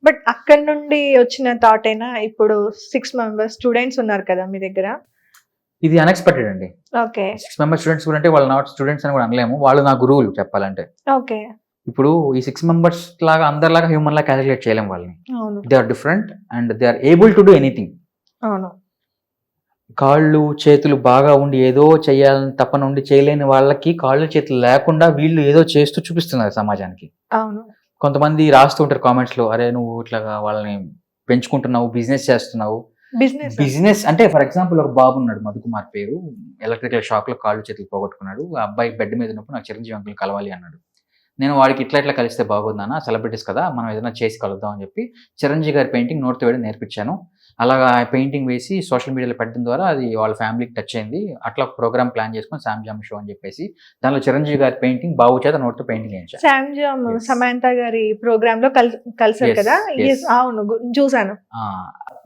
But అక్కడి నుండి వచ్చిన థాట్ అయినా ఇప్పుడు 6 మెంబర్స్ స్టూడెంట్స్ ఉన్నారు కదా మీ దగ్గర. ఇది అన్ఎక్స్పెక్టెడ్ అండి. ఓకే. 6 మెంబర్స్ స్టూడెంట్స్ కూడా అంటే వాళ్ళు నాట్ స్టూడెంట్స్ అని కూడా అనలేము. వాళ్ళు నా గురువులు చెప్పాలంటే. ఓకే. ఇప్పుడు ఈ 6 మెంబర్స్ లాగా అందరిలాగా హ్యూమన్ లాగా క్యాలిక్యులేట్ చేయలేము వాళ్ళని. అవును. They are different and they are able to do anything. అవును. కాళ్ళు చేతులు బాగా ఉండి ఏదో చేయాలని తపన ఉండి చేయలేని వాళ్ళకి కాళ్ళు చేతులు లేకుండా వీళ్ళు ఏదో చేస్తూ చూపిస్తున్నారు సమాజానికి. అవును. కొంతమంది రాస్తూ ఉంటారు కామెంట్స్ లో, అరే నువ్వు ఇట్లాగా వాళ్ళని పెంచుకుంటున్నావు, బిజినెస్ చేస్తున్నావు. బిజినెస్ అంటే ఫర్ ఎగ్జాంపుల్ ఒక బాబు ఉన్నాడు, మధుకుమార్ పేరు, ఎలక్ట్రికల్ షాక్ లో కాళ్ళు చేతులు పోగొట్టుకున్నాడు. ఆ అబ్బాయి బెడ్ మీద ఉన్నప్పుడు నాకు చిరంజీవి అంకుల్ కలవాలి అన్నాడు. నేను వాడికి ఇట్లా కలిస్తే బాగుందన్న, సెలబ్రిటీస్ కదా మనం ఏదైనా చేసి కలుద్దాం అని చెప్పి చిరంజీవి గారి పెయింటింగ్ నోట్తో వేయడం నేర్పించాను. అలాగా పెయింటింగ్ వేసి సోషల్ మీడియాలో పెట్టడం ద్వారా అది వాళ్ళ ఫ్యామిలీకి టచ్ అయింది. అట్లా ఒక ప్రోగ్రామ్ ప్లాన్ చేసుకొని శామ్జామ్ షో అని చెప్పేసి దానిలో చిరంజీవి గారి పెయింటింగ్ బాబు చేత నోట్తో పెయింటింగ్ వేయించాను. శామ్జామ్ సమంత గారి ప్రోగ్రామ్ లో కలిసారు కదా. అవును, చూసాను.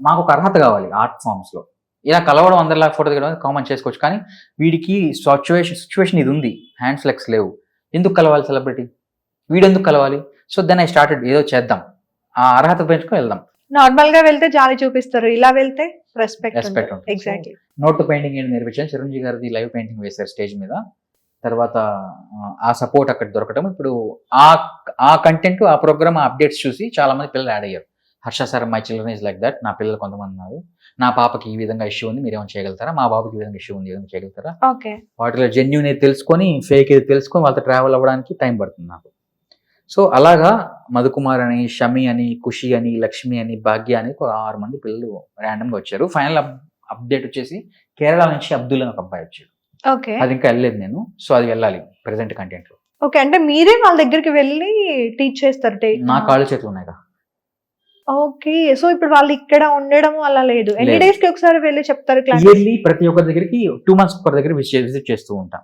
మాకు ఒక అర్హత కావాలి ఆర్ట్ ఫామ్స్ లో. ఇలా కలవడం అందరిలా ఫోటో దిగడం కామన్ చేసుకోవచ్చు, కానీ వీడికి సిచ్యువేషన్ ఇది ఉంది, హ్యాండ్స్ లెగ్స్ లేవు, ఎందుకు కలవాలి సెలబ్రిటీ, వీడెందుకు కలవాలి? సో దెన్ ఐ స్టార్టెడ్ ఏదో చేద్దాం, ఆ అర్హత పెంచుకొని వెళ్దాం. నార్మల్ గా వెళ్తే జాలి చూపిస్తారు, ఇలా వెళ్తే రెస్పెక్ట్ ఉంటుంది. ఎగ్జాక్ట్లీ. నోట్ పెయింటింగ్ ఏంటి నేర్పించాను. చిరంజీవి గారిది లైవ్ పెయింటింగ్ వేశారు స్టేజ్ మీద. తర్వాత ఆ సపోర్ట్ అక్కడ దొరకటం, ఇప్పుడు ఆ కంటెంట్ ఆ ప్రోగ్రామ్ ఆ అప్డేట్స్ చూసి చాలా మంది పిల్లలు యాడ్ అయ్యారు. Harsha sir my children is like that, నా పిల్లలు కొంతమంది ఉన్నారు, నా పాపకి ఈ విధంగా ఇష్యూ ఉంది మీరు ఏమైనా చేయగలుగుతారా, మా బాబుకి ఈ విధంగా ఇష్యూ ఉంది ఏమైనా చేయగలుగుతారా. వాటిలో జెన్యూన్ ఏది తెలుసుకొని ఫేక్ ఏది తెలుసుకొని వాళ్ళతో ట్రావెల్ అవ్వడానికి టైం పడుతుంది నాకు. సో అలాగా మధుకుమార్ అని, షమి అని, ఖుషి అని, లక్ష్మి అని, భాగ్య అని 6 మంది పిల్లలు ర్యాండమ్గా వచ్చారు. ఫైనల్ అప్డేట్ వచ్చేసి కేరళ నుంచి అబ్దుల్ అని ఒక అబ్బాయి వచ్చాడు. అది ఇంకా వెళ్ళలేదు నేను, సో అది వెళ్ళాలి ప్రెసెంట్ కంటెంట్ లో. ఓకే, అంటే మీరే వాళ్ళ దగ్గరికి వెళ్ళి టీచ్ చేస్తారు? నా కాళ్ళు చేతులు ఉన్నాయి. ఓకే, సో ఇప్పుడు వాళ్ళు ఇక్కడ ఉండడం అలా లేదు. ఎన్ని డేస్ కి ఒకసారి వెళ్ళి చెప్తారు క్లాస్? ఇయర్లీ ప్రతి ఒక్కరి దగ్గరికి 2 months ఒకరి దగ్గర విజిట్ చేస్తూ ఉంటాం.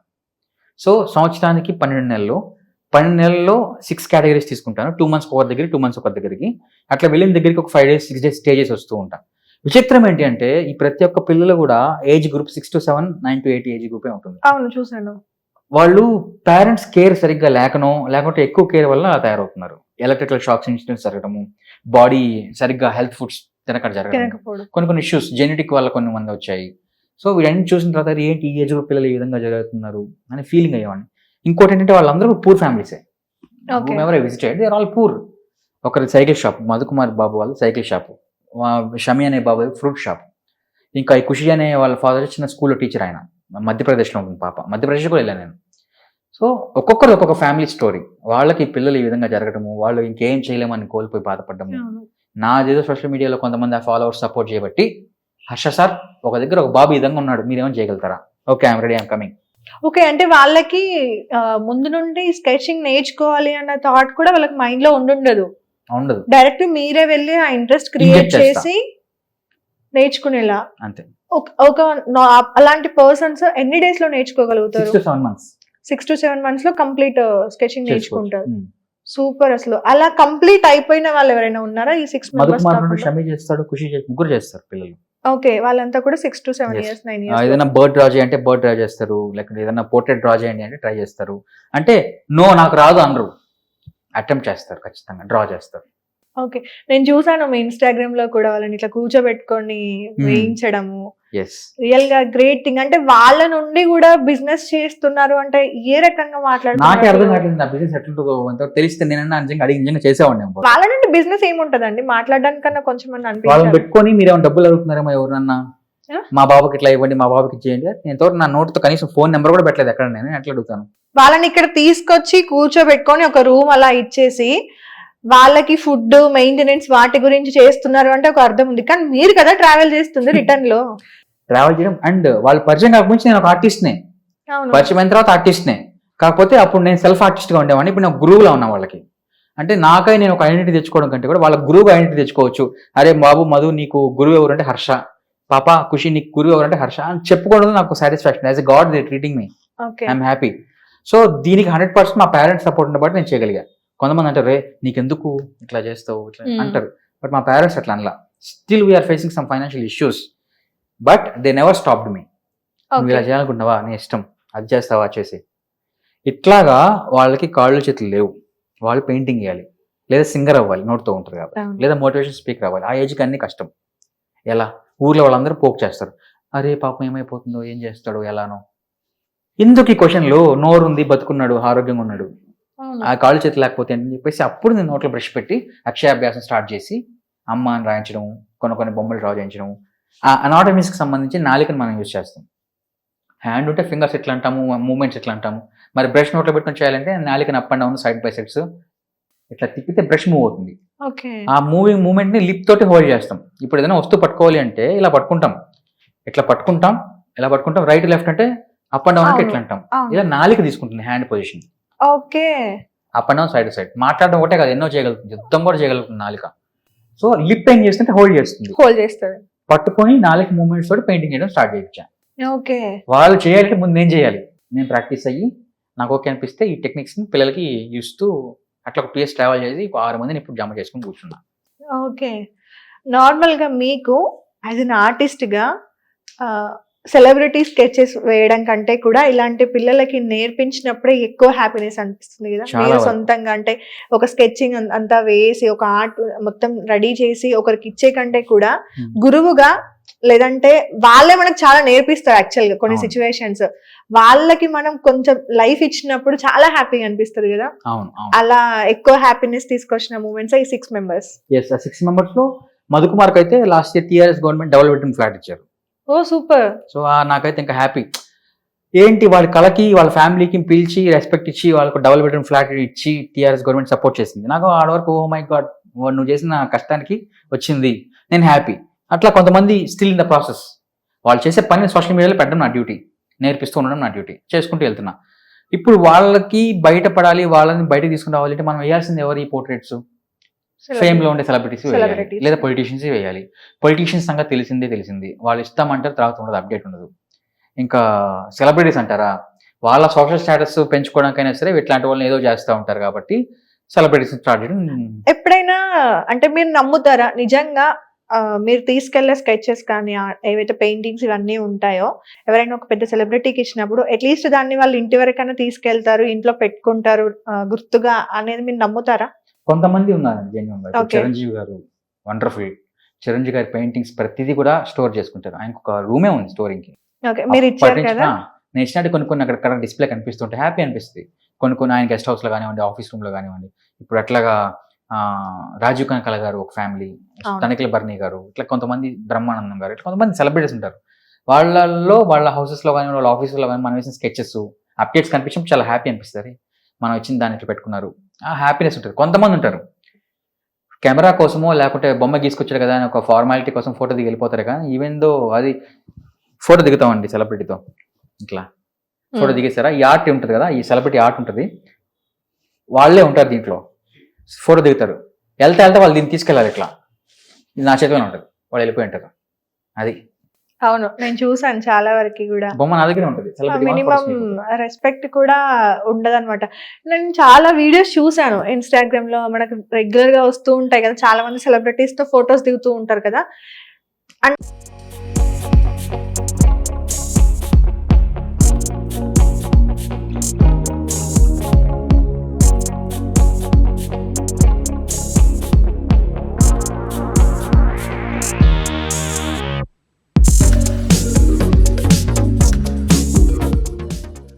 సో సంవత్సరానికి 12 నెలలు, 12 నెలల్లో 6 కేటగిరీస్ తీసుకుంటాను. 2 months ఒకరి దగ్గర, 2 months ఒకరి దగ్గరికి, అట్లా వెళ్ళిన దగ్గరికి ఒక 5 days 6 days స్టేజెస్ వస్తూ ఉంటాం. విచిత్రం ఏంటి అంటే ఈ ప్రతి ఒక్క పిల్లలు కూడా age group 6 to 7, 9 to 8 age గ్రూపే ఉంటుంది. అవును, చూసాను. వాళ్ళు పేరెంట్స్ కేర్ సరిగ్గా లేకుంటే ఎక్కువ కేర్ వల్ల తయారవుతున్నారు. ఎలక్ట్రికల్ షాక్స్ ఇన్సిడెంట్స్ జరగడము, బాడీ సరిగ్గా హెల్త్ ఫుడ్స్ తినక జరగడం, కొన్ని ఇష్యూస్ జెనెటిక్ వల్ల కొన్ని మంది వచ్చాయి. సో వీళ్ళన్ని చూసిన తర్వాత ఏంటి ఈ ఏజ్ గ్రూప్ పిల్లలు ఈ విధంగా జరుగుతున్నారు అని ఫీలింగ్ అయ్యేవాడిని. ఇంకోటి ఏంటంటే వాళ్ళందరూ పూర్ ఫ్యామిలీసే. ఎవరు visited they are all poor. ఒకరి సైకిల్ షాప్, మధుకుమార్ బాబు వాళ్ళు సైకిల్ షాప్, షమి అనే బాబు ఫ్రూట్ షాప్, ఇంకా ఈ ఖుషి అనే వాళ్ళ ఫాదర్ చిన్న స్కూల్లో టీచర్, ఆయన మధ్యప్రదేశ్లో ఉంటుంది పాప, మధ్యప్రదేశ్ కూడా వెళ్ళాను నేను. సో ఒక్కొక్కరు ఒక్కొక్క ఫ్యామిలీ స్టోరీ. వాళ్ళకి పిల్లలు ఈ విధంగా జరగడము, వాళ్ళు ఇంకేం చేయలేమని కోల్పోయి బాధపడము. నాదేదో సోషల్ మీడియాలో కొంతమంది ఆ ఫాలోవర్స్ సపోర్ట్ చేయబట్టి, హర్ష సార్ ఒక దగ్గర ఒక బాబు ఈ విధంగా ఉన్నాడు, మీరేమో చేయగలుగుతారా? Okay, I'm ready, I'm coming. Okay, అంటే వాళ్ళకి ముందు నుండి స్కెచింగ్ నేర్చుకోవాలి అన్న థాట్ కూడా వాళ్ళకి మైండ్ లో ఉండదు. డైరెక్ట్ మీరే వెళ్ళి ఆ ఇంట్రెస్ట్ క్రియేట్ చేసి నేర్చుకునేలా. అంతే. ఒక అలాంటి పర్సన్స్ ఎన్ని డేస్ లో నేర్చుకోగలుగుతారు? 6 to 7 months లో కంప్లీట్ స్కెచింగ్ నేర్చుకుంటారు. సూపర్. అసలు అలా కంప్లీట్ అయిపోయిన వాళ్ళు ఎవరైనా ఉన్నారా ఈ 6 మెంబర్స్? షమి చేస్తాడు, ఖుషి చేస్తాడు, ముగ్గురు చేస్తారు పిల్లలు. ఓకే, వాళ్ళంతా కూడా 6 to 7 years 9 years. ఏదైనా బర్డ్ డ్రా చేయంటే బర్డ్ డ్రా చేస్తారు, లేకపోతే ఏదైనా పోర్ట్రేట్ డ్రా చేయండి అంటే ట్రై చేస్తారు. అంటే నాకు రాదు అనరు, అటెంప్ట్ చేస్తారు, ఖచ్చితంగా డ్రా చేస్తారు. ఓకే, నేను చూసాను మీ ఇన్స్టాగ్రామ్ లో కూడా వాళ్ళని ఇట్లా కూర్చోబెట్టుకొని వేయించడము. రియల్ గా గ్రేట్ థింగ్. అంటే వాళ్ళ నుండి కూడా బిజినెస్ చేస్తున్నారు అంటే ఏ రకంగా మాట్లాడుతున్నారు? నాకే అర్థం కావట్లేదు నా బిజినెస్ ఎట్లుంటుందో. తెలిస్తే నేనన్నా నిజంగా చేసేవాడిని. వాళ్ళ నుండి బిజినెస్ ఏముంటదండి మాట్లాడడానికన్నా కొంచెం వాళ్ళని పెట్టుకొని మీరేమో డబ్బులు అడుగుతున్నారేమో ఎవరన్నా, మా బాబుకి ఇట్లా ఇవ్వండి, మా బాబుకి ఇచ్చేయండి. నేను నా నోట్తో కనీసం ఫోన్ నెంబర్ కూడా పెట్టలేదు ఎక్కడ, నేను ఎట్లా అడుగుతాను? వాళ్ళని ఇక్కడ తీసుకొచ్చి కూర్చోబెట్టుకొని ఒక రూమ్ అలా ఇచ్చేసి వాళ్ళకి ఫుడ్ మెయింటెనెన్స్ వాటి గురించి చేస్తున్నారు అంటే ఒక అర్థం ఉంది. కానీ మీరు కదా ట్రావెల్ చేస్తుంది రిటర్న్ లో. ట్రావెల్ చేయడం అండ్ వాళ్ళు పరిచయం కాకపోతే నేను ఒక ఆర్టిస్ట్నే, పరిచయం అయిన తర్వాత ఆర్టిస్ట్నే. కాకపోతే అప్పుడు నేను సెల్ఫ్ ఆర్టిస్ట్ గా ఉండేవాడిని, ఇప్పుడు నాకు గురువులా ఉన్నా వాళ్ళకి. అంటే నాకై నేను ఒక ఐడెంటిటీ తెచ్చుకోవడం కంటే కూడా వాళ్ళ గురువుగా ఐడెంటిటీ తెచ్చుకోవచ్చు. అరే బాబు మధు నీకు గురువు ఎవరంటే హర్ష, పాప ఖుషి నీకు గురువు ఎవరంటే హర్ష అని చెప్పుకోవడం నాకు satisfaction. As a God they treating me, I'm happy. So దీనికి 100% మా పేరెంట్స్ సపోర్ట్ ఉన్న బట్టి నేను చేయగలిగా. కొంతమంది అంటారు రే నీకెందుకు ఇట్లా చేస్తావు ఇట్లా అంటారు, బట్ మా పేరెంట్స్ అట్లా అనలా. Still we are facing some financial issues, but they never stopped me. నువ్వు ఇలా చేయాలనుకుంటున్నావా, నీ ఇష్టం, అది చేస్తావా చేసి. ఇట్లాగా వాళ్ళకి కాళ్ళు చేతులు లేవు, వాళ్ళు పెయింటింగ్ వేయాలి. లేదా సింగర్ అవ్వాలి, నోట్తో ఉంటుంది కాబట్టి, లేదా మోటివేషన్ స్పీకర్ అవ్వాలి. ఆ ఏజ్కి అన్ని కష్టం. ఎలా ఊర్లో వాళ్ళందరూ పోక్ చేస్తారు, అరే పాపం ఏమైపోతుందో, ఏం చేస్తాడో, ఎలానో. ఎందుకు ఈ క్వశ్చన్లు? నోరు ఉంది, బతుకున్నాడు, ఆరోగ్యంగా ఉన్నాడు, ఆ కాళ్ళు చేతి లేకపోతే అని చెప్పేసి అప్పుడు నేను నోట్లో బ్రష్ పెట్టి అక్షరాభ్యాసం స్టార్ట్ చేసి అమ్మ అని రాయించడం, కొన్ని బొమ్మలు డ్రా చేయించడం. ఆ అనాటమీస్కి సంబంధించి నాలికను మనం యూజ్ చేస్తాం. హ్యాండ్ ఉంటే ఫింగర్స్ ఎట్లా అంటాము, మూమెంట్స్ ఎట్లా అంటాము. మరి బ్రష్ నోట్లో పెట్టుకొని చేయాలంటే నాలికను up and down, side by sides ఇట్లా తిప్పితే బ్రష్ మూవ్ అవుతుంది. ఆ మూమెంట్ని లిప్ తోటి హోల్డ్ చేస్తాం. ఇప్పుడు ఏదైనా వస్తువు పట్టుకోవాలి అంటే ఇలా పట్టుకుంటాం, ఇట్లా పట్టుకుంటాం, ఇలా పట్టుకుంటాం. రైట్ లెఫ్ట్ అంటే అప్ అండ్ డౌన్ అంటే ఎట్లా అంటాం. ఇలా నాలిక తీసుకుంటుంది hand position. Okay, up and down, side side. మాట్లాడడం ఒకటే కాదు, ఎన్నో చేయగలుగుతుంది, యుద్ధం కూడా చేయగలుగుతుంది నాలిక. సో లిప్ ఏం చేస్తుంటే హోల్డ్ చేస్తుంది. పట్టుకొని నాలిక మూమెంట్స్ తోటి పెయింటింగ్ చేయడం స్టార్ట్ చేయించాను. ఓకే, వాళ్ళు చేయాలంటే ముందు నేను చేయాలి. నేను ప్రాక్టీస్ అయ్యి నాకు ఓకే అనిపిస్తే ఈ టెక్నిక్స్ ని పిల్లలకి ఇస్తూ అట్లా ఒక 2 years ట్రావెల్ చేసి 6 మందిని ఇప్పుడు జమ చేసుకుని కూర్చున్నా. ఓకే, నార్మల్ గా మీకు యాజ్ అన్ ఆర్టిస్ట్ గా సెలబ్రిటీ స్కెచెస్ వేయడం కంటే కూడా ఇలాంటి పిల్లలకి నేర్పించినప్పుడే ఎక్కువ హ్యాపీనెస్ అనిపిస్తుంది కదా. మీరు సొంతంగా అంటే ఒక స్కెచింగ్ అంతా వేసి ఒక ఆర్ట్ మొత్తం రెడీ చేసి ఒకరికి ఇచ్చే కంటే కూడా గురువుగా, లేదంటే వాళ్ళే మనకు చాలా నేర్పిస్తారు యాక్చువల్ గా కొన్ని సిచ్యువేషన్స్. వాళ్ళకి మనం కొంచెం లైఫ్ ఇచ్చినప్పుడు చాలా హ్యాపీగా అనిపిస్తుంది కదా. అలా ఎక్కువ హ్యాపీనెస్ తీసుకొచ్చిన మూమెంట్స్ ఈ 6 members. 6 members లో మధుకుమార్కి అయితే last year TRS government double bedroom flat ఇచ్చారు. ఓ సూపర్. సో నాకైతే ఇంకా హ్యాపీ. ఏంటి వాళ్ళ కళకి, వాళ్ళ ఫ్యామిలీకి పిలిచి రెస్పెక్ట్ ఇచ్చి వాళ్ళకు డబుల్ బెడ్రూమ్ ఫ్లాట్ ఇచ్చి TRS గవర్నమెంట్ సపోర్ట్ చేసింది. నాకు ఆడ వరకు ఓ మై గాడ్, నువ్వు చేసిన కష్టానికి వచ్చింది, నేను హ్యాపీ. అట్లా కొంతమంది స్టిల్ ఇన్ ద ప్రాసెస్. వాళ్ళు చేసే పని సోషల్ మీడియాలో పెట్టడం నా డ్యూటీ, నేర్పిస్తూ ఉండడం నా డ్యూటీ, చేసుకుంటూ వెళ్తున్నా. ఇప్పుడు వాళ్ళకి బయటపడాలి, వాళ్ళని బయటకు తీసుకుని రావాలంటే మనం వేయాల్సింది ఎవరు? ఈ పోర్ట్రేట్స్ ఫేమ్ లో ఉండే సెలబ్రిటీస్ వేయాలి, లేదా పొలిటీషియన్స్ వేయాలి. పొలిటీషియన్స్ సంగతి తెలిసింది, వాళ్ళు ఇస్తామంటారు, తర్వాత ఉండదు, అప్డేట్ ఉండదు. ఇంకా సెలబ్రిటీస్ అంటారా, వాళ్ళ సోషల్ స్టేటస్ పెంచుకోవడానికైనా సరే ఇట్లాంటి వాళ్ళని ఏదో చేస్తూ ఉంటారు. కాబట్టి సెలబ్రిటీస్ స్టార్ట్ చేయడం. ఎప్పుడైనా అంటే మీరు నమ్ముతారా నిజంగా మీరు తీసుకెళ్లే స్కెచెస్ కానీ ఏవైతే పెయింటింగ్స్ ఇవన్నీ ఉంటాయో ఎవరైనా ఒక పెద్ద సెలబ్రిటీకి ఇచ్చినప్పుడు అట్లీస్ట్ దాన్ని వాళ్ళు ఇంటి వరకైనా తీసుకెళ్తారు, ఇంట్లో పెట్టుకుంటారు గుర్తుగా అనేది మీరు నమ్ముతారా? కొంతమంది ఉన్నారు జెన్యూన్గా. చిరంజీవి గారు వండర్ఫుల్. చిరంజీవి గారి పెయింటింగ్స్ ప్రతిదీ కూడా స్టోర్ చేసుకుంటారు. ఆయనకు ఒక రూమే ఉంది స్టోరింగ్ కి. మీరు ఇచ్చారు కదా, నేను ఇచ్చినట్టు కొన్ని అక్కడ డిస్ప్లే కనిపిస్తుంటే హ్యాపీ అనిపిస్తుంది. కొన్ని ఆయన గెస్ట్ హౌస్ లో కానివ్వండి, ఆఫీస్ రూమ్ లో కానివ్వండి. ఇప్పుడు అట్లాగా రాజీవ్ కనకాల గారు ఒక ఫ్యామిలీ, తనిఖీల బర్నీ గారు, ఇట్లా కొంతమంది, బ్రహ్మానందం గారు, ఇట్లా కొంతమంది సెలబ్రిటీస్ ఉంటారు. వాళ్ళల్లో వాళ్ళ హౌసెస్ లో కానీ వాళ్ళ ఆఫీసులో కానీ మనం వేసిన స్కెచెస్ అప్డేట్స్ కనిపించినప్పుడు చాలా హ్యాపీ అనిపిస్తుంది. మనం ఇచ్చిన దాన్ని ఇట్లా పెట్టుకున్నారు, ఆ హ్యాపీనెస్ ఉంటుంది. కొంతమంది ఉంటారు కెమెరా కోసమో లేకుంటే బొమ్మ గీసుకొచ్చారు కదా అని ఒక ఫార్మాలిటీ కోసం ఫోటో దిగి వెళ్ళిపోతారు. కానీ ఈవెన్ దో అది ఫోటో దిగుతామండి సెలబ్రిటీతో, ఇట్లా ఫోటో దిగేసారా, ఈ ఆర్ట్ ఉంటుంది కదా, ఈ సెలబ్రిటీ ఆర్ట్ ఉంటుంది, వాళ్ళే ఉంటారు దీంట్లో, ఫోటో దిగుతారు. వెళ్తే వాళ్ళు దీన్ని తీసుకెళ్ళాలి, ఇట్లా ఇది నా చేతిలోనే ఉంటుంది, వాళ్ళు వెళ్ళిపోయి ఉంటారు. అది అవును, నేను చూసాను చాలా వరకు కూడా. బొమ్మ నా దగ్గర ఉంటుంది. మినిమం రెస్పెక్ట్ కూడా ఉండదు అనమాట. నేను చాలా వీడియోస్ చూసాను ఇన్స్టాగ్రామ్ లో, మనకు రెగ్యులర్ గా వస్తూ ఉంటాయి కదా, చాలా మంది సెలబ్రిటీస్ తో ఫొటోస్ దిగుతూ ఉంటారు కదా. అండ్